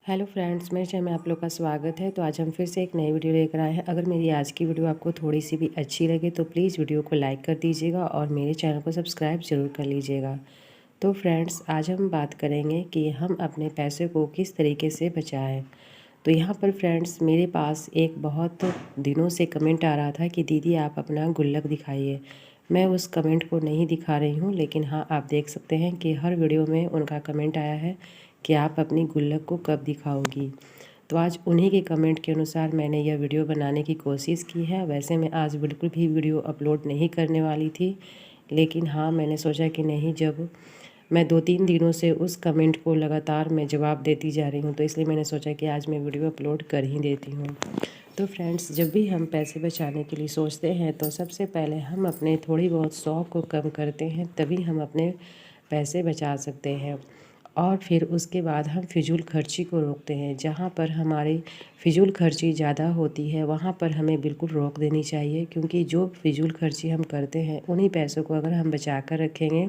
Hello friends, मेरे channel में आप लोग का स्वागत है। तो आज हम फिर से एक नई वीडियो लेकर आए हैं। अगर मेरी आज की वीडियो आपको थोड़ी सी भी अच्छी लगे तो प्लीज़ वीडियो को लाइक कर दीजिएगा और मेरे चैनल को सब्सक्राइब ज़रूर कर लीजिएगा। तो फ्रेंड्स, आज हम बात करेंगे कि हम अपने पैसे को किस तरीके से बचाएं। तो यहाँ पर फ्रेंड्स, मेरे पास एक बहुत दिनों से कमेंट आ रहा था कि दीदी आप अपना गुल्लक दिखाइए। मैं उस कमेंट को नहीं दिखा रही हूँ, लेकिन हाँ, आप देख सकते हैं कि हर वीडियो में उनका कमेंट आया है कि आप अपनी गुल्लक को कब दिखाओगी। तो आज उन्हीं के कमेंट के अनुसार मैंने यह वीडियो बनाने की कोशिश की है। वैसे मैं आज बिल्कुल भी वीडियो अपलोड नहीं करने वाली थी, लेकिन हाँ, मैंने सोचा कि नहीं, जब मैं 2-3 दिनों से उस कमेंट को लगातार मैं जवाब देती जा रही हूँ, तो इसलिए मैंने सोचा कि आज मैं वीडियो अपलोड कर ही देती हूँ। तो फ्रेंड्स, जब भी हम पैसे बचाने के लिए सोचते हैं तो सबसे पहले हम अपने थोड़ी बहुत शौक़ को कम करते हैं, तभी हम अपने पैसे बचा सकते हैं। और फिर उसके बाद हम फिजूल खर्ची को रोकते हैं। जहाँ पर हमारी फिजूल खर्ची ज़्यादा होती है वहाँ पर हमें बिल्कुल रोक देनी चाहिए, क्योंकि जो फिजूल खर्ची हम करते हैं उन्हीं पैसों को अगर हम बचा कर रखेंगे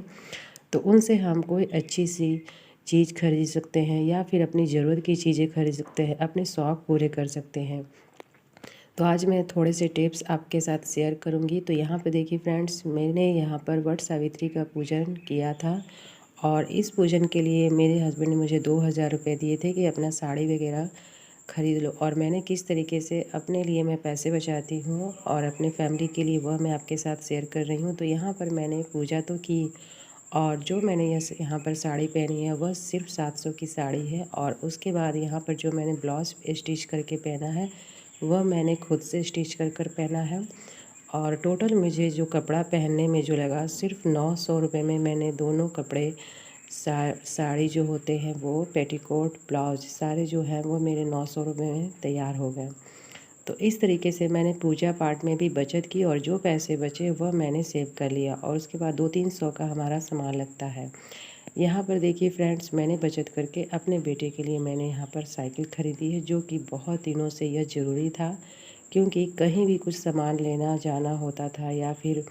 तो उनसे हम कोई अच्छी सी चीज़ खरीद सकते हैं या फिर अपनी ज़रूरत की चीज़ें खरीद सकते हैं, अपने शौक़ पूरे कर सकते हैं। तो आज मैं थोड़े से टिप्स आपके साथ शेयर करूंगी। तो यहाँ पे देखिए फ्रेंड्स, मैंने यहाँ पर वट सावित्री का पूजन किया था और इस पूजन के लिए मेरे हस्बैंड ने मुझे 2000 रुपये दिए थे कि अपना साड़ी वगैरह ख़रीद लो। और मैंने किस तरीके से अपने लिए मैं पैसे बचाती हूँ और अपने फैमिली के लिए वह मैं आपके साथ शेयर कर रही हूँ। तो यहाँ पर मैंने पूजा तो की, और जो मैंने यहाँ पर साड़ी पहनी है वह सिर्फ 700 की साड़ी है। और उसके बाद यहाँ पर जो मैंने ब्लाउज़ स्टिच करके पहना है वह मैंने खुद से स्टिच कर पहना है। और टोटल मुझे जो कपड़ा पहनने में जो लगा, सिर्फ 900 रुपये में मैंने दोनों कपड़े, साड़ी जो होते हैं वो, पेटीकोट, ब्लाउज, सारे जो हैं वो मेरे 900 रुपये में तैयार हो गए। तो इस तरीके से मैंने पूजा पाठ में भी बचत की और जो पैसे बचे वह मैंने सेव कर लिया। और उसके बाद 200-300 का हमारा सामान लगता है। यहाँ पर देखिए फ्रेंड्स, मैंने बचत करके अपने बेटे के लिए मैंने यहाँ पर साइकिल ख़रीदी है, जो कि बहुत दिनों से यह ज़रूरी था, क्योंकि कहीं भी कुछ सामान लेना जाना होता था या फिर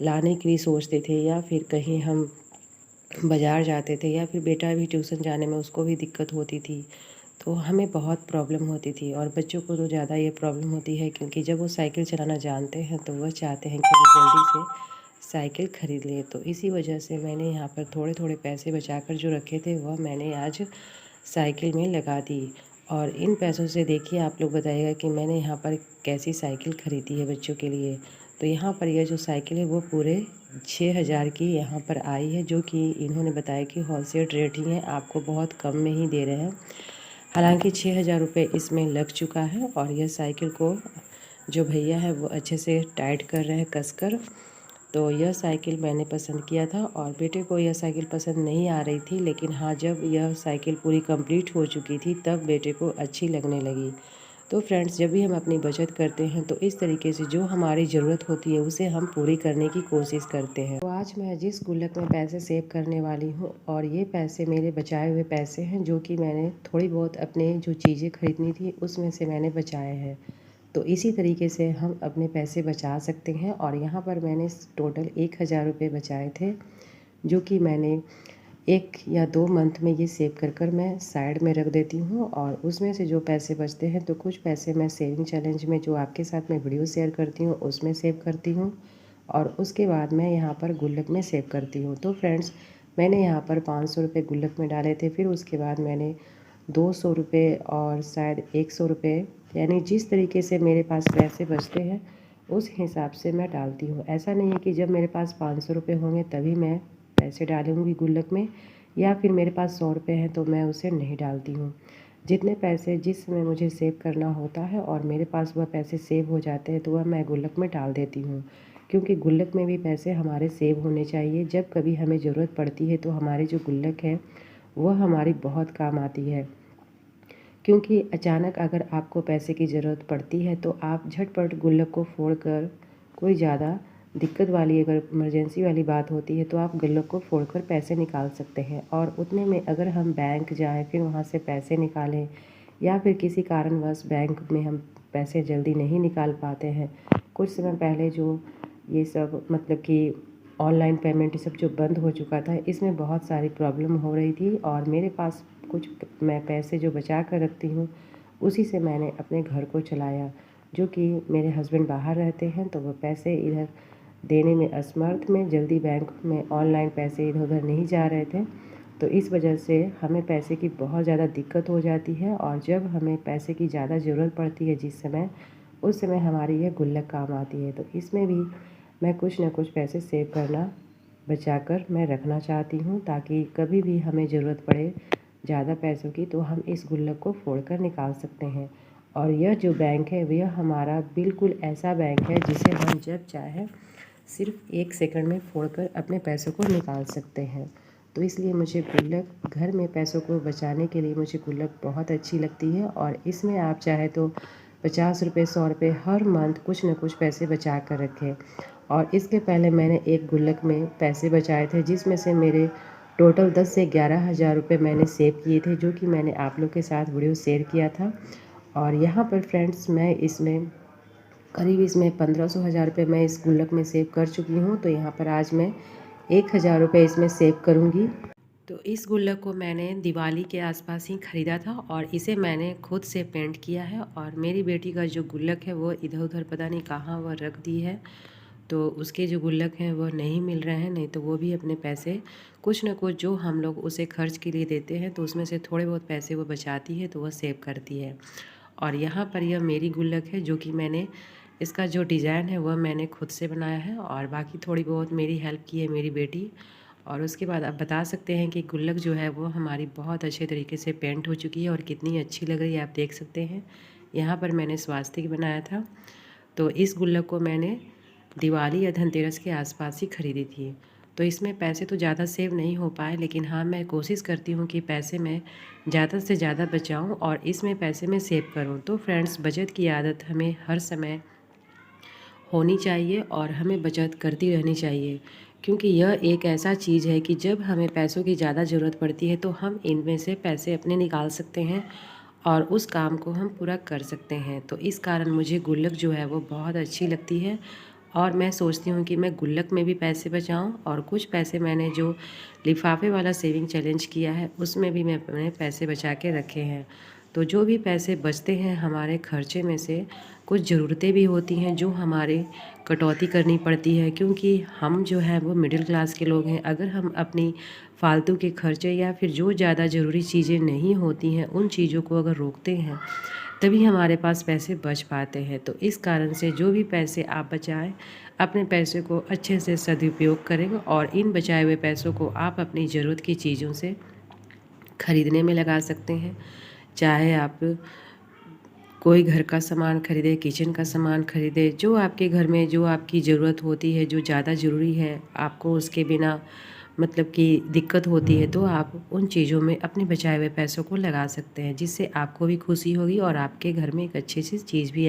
लाने के लिए सोचते थे, या फिर कहीं हम बाज़ार जाते थे, या फिर बेटा भी ट्यूशन जाने में उसको भी दिक्कत होती थी, तो हमें बहुत प्रॉब्लम होती थी। और बच्चों को तो ज़्यादा ये प्रॉब्लम होती है, क्योंकि जब वो साइकिल चलाना जानते हैं तो वह चाहते हैं कि हम जल्दी से साइकिल ख़रीद लें। तो इसी वजह से मैंने यहाँ पर थोड़े थोड़े पैसे बचाकर जो रखे थे वह मैंने आज साइकिल में लगा दी। और इन पैसों से देखिए, आप लोग बताइएगा कि मैंने यहाँ पर कैसी साइकिल ख़रीदी है बच्चों के लिए। तो यहाँ पर यह जो साइकिल है वो पूरे 6000 की यहाँ पर आई है, जो कि इन्होंने बताया कि होलसेल रेट ही है, आपको बहुत कम में ही दे रहे हैं। हालांकि 6000 रुपये इसमें लग चुका है। और यह साइकिल को जो भैया है वो अच्छे से टाइट कर रहे हैं कसकर। तो यह साइकिल मैंने पसंद किया था और बेटे को यह साइकिल पसंद नहीं आ रही थी, लेकिन हाँ, जब यह साइकिल पूरी कंप्लीट हो चुकी थी तब बेटे को अच्छी लगने लगी। तो फ्रेंड्स, जब भी हम अपनी बचत करते हैं तो इस तरीके से जो हमारी ज़रूरत होती है उसे हम पूरी करने की कोशिश करते हैं। तो आज मैं जिस गुल्लक में पैसे सेव करने वाली हूँ, और ये पैसे मेरे बचाए हुए पैसे हैं, जो कि मैंने थोड़ी बहुत अपने जो चीज़ें खरीदनी थी उसमें से मैंने बचाए हैं। तो इसी तरीके से हम अपने पैसे बचा सकते हैं। और यहाँ पर मैंने टोटल 1000 रुपये बचाए थे, जो कि मैंने 1 या 2 मंथ में ये सेव कर मैं साइड में रख देती हूँ। और उसमें से जो पैसे बचते हैं तो कुछ पैसे मैं सेविंग चैलेंज में, जो आपके साथ मैं वीडियो शेयर करती हूँ, उसमें सेव करती हूँ। और उसके बाद मैं यहाँ पर गुल्लक में सेव करती हूँ। तो फ्रेंड्स, मैंने यहाँ पर 500 रुपये गुल्लक में डाले थे। फिर उसके बाद मैंने 200 रुपये और शायद 100 रुपये, यानी जिस तरीके से मेरे पास पैसे बचते हैं उस हिसाब से मैं डालती हूँ। ऐसा नहीं है कि जब मेरे पास 500 रुपये होंगे तभी मैं पैसे डालूँगी गुल्लक में, या फिर मेरे पास 100 रुपये हैं तो मैं उसे नहीं डालती हूँ। जितने पैसे जिस समय मुझे सेव करना होता है और मेरे पास वह पैसे सेव हो जाते हैं तो वह मैं गुल्लक में डाल देती हूँ, क्योंकि गुल्लक में भी पैसे हमारे सेव होने चाहिए। जब कभी हमें ज़रूरत पड़ती है तो हमारी जो गुल्लक है वह हमारी बहुत काम आती है। क्योंकि अचानक अगर आपको पैसे की ज़रूरत पड़ती है तो आप झटपट गुल्लक को फोड़कर, कोई ज़्यादा दिक्कत वाली अगर इमरजेंसी वाली बात होती है तो आप गुल्लक को फोड़कर पैसे निकाल सकते हैं। और उतने में अगर हम बैंक जाएं, फिर वहां से पैसे निकालें, या फिर किसी कारणवश बैंक में हम पैसे जल्दी नहीं निकाल पाते हैं, कुछ समय पहले जो ये सब मतलब कि ऑनलाइन पेमेंट ये सब जो बंद हो चुका था, इसमें बहुत सारी प्रॉब्लम हो रही थी और मेरे पास कुछ मैं पैसे जो बचा कर रखती हूँ उसी से मैंने अपने घर को चलाया। जो कि मेरे हस्बैंड बाहर रहते हैं तो वो पैसे इधर देने में असमर्थ में, जल्दी बैंक में ऑनलाइन पैसे इधर उधर नहीं जा रहे थे, तो इस वजह से हमें पैसे की बहुत ज़्यादा दिक्कत हो जाती है। और जब हमें पैसे की ज़्यादा ज़रूरत पड़ती है जिस समय, उस समय हमारी यह गुल्लक काम आती है। तो इसमें भी मैं कुछ ना कुछ पैसे सेव करना बचाकर मैं रखना चाहती हूँ, ताकि कभी भी हमें ज़रूरत पड़े ज़्यादा पैसों की तो हम इस गुल्लक को फोड़कर निकाल सकते हैं। और यह जो बैंक है वह हमारा बिल्कुल ऐसा बैंक है जिसे हम जब चाहे सिर्फ 1 सेकंड में फोड़कर अपने पैसों को निकाल सकते हैं। तो इसलिए मुझे गुल्लक, घर में पैसों को बचाने के लिए मुझे गुल्लक बहुत अच्छी लगती है। और इसमें आप चाहे तो 50 रुपये 100 रुपये हर मंथ कुछ न कुछ पैसे बचा कर रखें। और इसके पहले मैंने एक गुल्लक में पैसे बचाए थे जिसमें से मेरे टोटल 10 से 11 हज़ार रुपये मैंने सेव किए थे, जो कि मैंने आप लोग के साथ वीडियो शेयर किया था। और यहाँ पर फ्रेंड्स मैं इसमें करीब इसमें 1500 हज़ार रुपये मैं इस गुल्लक में सेव कर चुकी हूँ। तो यहाँ पर आज मैं 1000 रुपये इसमें सेव करूँगी। तो इस गुल्लक को मैंने दिवाली के आसपास ही ख़रीदा था और इसे मैंने खुद से पेंट किया है। और मेरी बेटी का जो गुल्लक है वो इधर उधर पता नहीं कहाँ वह रख दी है, तो उसके जो गुल्लक हैं वह नहीं मिल रहे हैं। नहीं तो वो भी अपने पैसे कुछ न कुछ जो हम लोग उसे खर्च के लिए देते हैं तो उसमें से थोड़े बहुत पैसे वो बचाती है, तो वह सेव करती है। और यहाँ पर यह मेरी गुल्लक है जो कि मैंने इसका जो डिज़ाइन है वह मैंने खुद से बनाया है और बाकी थोड़ी बहुत मेरी हेल्प की है मेरी बेटी। और उसके बाद आप बता सकते हैं कि गुल्लक जो है वो हमारी बहुत अच्छे तरीके से पेंट हो चुकी है और कितनी अच्छी लग रही है, आप देख सकते हैं। यहाँ पर मैंने स्वास्तिक बनाया था। तो इस गुल्लक को मैंने दिवाली या धनतेरस के आसपास ही ख़रीदी थी। तो इसमें पैसे तो ज़्यादा सेव नहीं हो पाए, लेकिन हाँ मैं कोशिश करती हूँ कि पैसे मैं ज़्यादा से ज़्यादा बचाऊँ और इसमें पैसे मैं सेव करूँ। तो फ्रेंड्स, बचत की आदत हमें हर समय होनी चाहिए और हमें बचत करती रहनी चाहिए, क्योंकि यह एक ऐसा चीज़ है कि जब हमें पैसों की ज़्यादा ज़रूरत पड़ती है तो हम इनमें से पैसे अपने निकाल सकते हैं और उस काम को हम पूरा कर सकते हैं। तो इस कारण मुझे गुल्लक जो है वो बहुत अच्छी लगती है और मैं सोचती हूँ कि मैं गुल्लक में भी पैसे बचाऊँ और कुछ पैसे मैंने जो लिफाफे वाला सेविंग चैलेंज किया है उसमें भी मैंने पैसे बचा के रखे हैं। तो जो भी पैसे बचते हैं हमारे खर्चे में से, कुछ ज़रूरतें भी होती हैं जो हमारे कटौती करनी पड़ती है, क्योंकि हम जो है वो मिडिल क्लास के लोग हैं। अगर हम अपनी फालतू के खर्चे या फिर जो ज़्यादा ज़रूरी चीज़ें नहीं होती हैं उन चीज़ों को अगर रोकते हैं तभी हमारे पास पैसे बच पाते हैं। तो इस कारण से जो भी पैसे आप बचाएं, अपने पैसे को अच्छे से सदुपयोग करें और इन बचाए हुए पैसों को आप अपनी ज़रूरत की चीज़ों से ख़रीदने में लगा सकते हैं। चाहे आप कोई घर का सामान खरीदे, किचन का सामान खरीदे, जो आपके घर में जो आपकी ज़रूरत होती है, जो ज़्यादा ज़रूरी है, आपको उसके बिना मतलब कि दिक्कत होती है, तो आप उन चीज़ों में अपने बचाए हुए पैसों को लगा सकते हैं, जिससे आपको भी खुशी होगी और आपके घर में एक अच्छी सी चीज़ भी